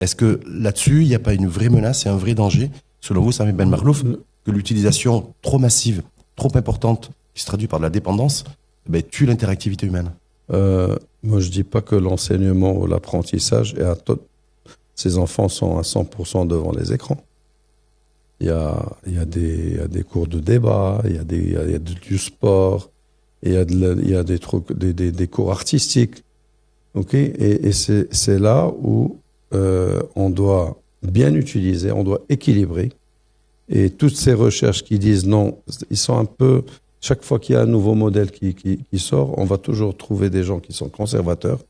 Est-ce que là-dessus, il n'y a pas une vraie menace et un vrai danger, selon vous, Sami Ben Marlouf, que l'utilisation trop massive, trop importante, qui se traduit par de la dépendance, tue l'interactivité humaine? Moi, je dis pas que l'enseignement ou l'apprentissage ces enfants sont à 100% devant les écrans. Il y a des cours de débat, il y a du sport, il y a des trucs, des cours artistiques. Ok, et c'est là où on doit bien utiliser, on doit équilibrer. Et toutes ces recherches qui disent non, ils sont un peu. Chaque fois qu'il y a un nouveau modèle qui sort, on va toujours trouver des gens qui sont conservateurs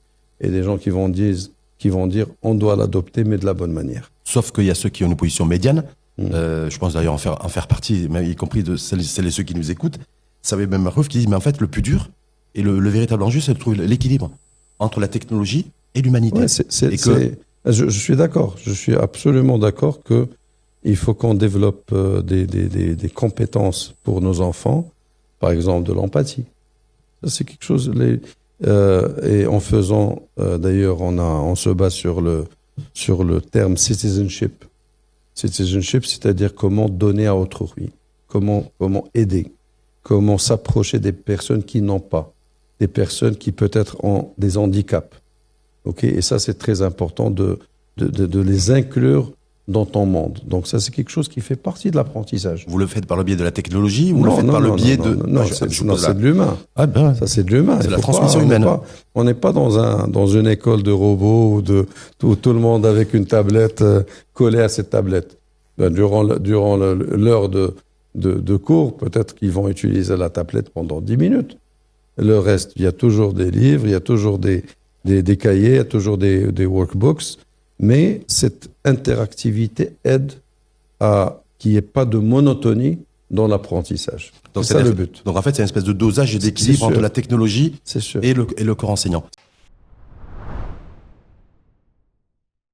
et des gens qui vont dire on doit l'adopter, mais de la bonne manière. Sauf qu'il y a ceux qui ont une position médiane. Je pense d'ailleurs en faire partie, y compris de celles et ceux qui nous écoutent. Ça avait même Marlouf qui dit mais en fait le plus dur et le véritable enjeu, c'est de trouver l'équilibre entre la technologie et l'humanité. Ouais, je suis d'accord. Je suis absolument d'accord que il faut qu'on développe des compétences pour nos enfants. Par exemple, de l'empathie. Ça, c'est quelque chose. Et en faisant, d'ailleurs, on se base sur le terme citizenship. Citizenship, c'est-à-dire comment donner à autrui, comment aider, comment s'approcher des personnes qui n'ont pas, des personnes qui peut-être ont des handicaps. Ok, et ça, c'est très important de les inclure dans ton monde. Donc ça, c'est quelque chose qui fait partie de l'apprentissage. Vous le faites par le biais de la technologie ou vous le faites par le biais de... Non, c'est de l'humain. Ah ben, ça, c'est de l'humain. C'est la transmission humaine. On n'est pas dans une école de robots où tout le monde avec une tablette collée à cette tablette. Durant l'heure de cours, peut-être qu'ils vont utiliser la tablette pendant 10 minutes. Le reste, il y a toujours des livres, il y a toujours des cahiers, il y a toujours des workbooks. Mais cette interactivité aide à qu'il n'y ait pas de monotonie dans l'apprentissage. C'est ça le but. Donc en fait, c'est une espèce de dosage et d'équilibre entre la technologie et le corps enseignant.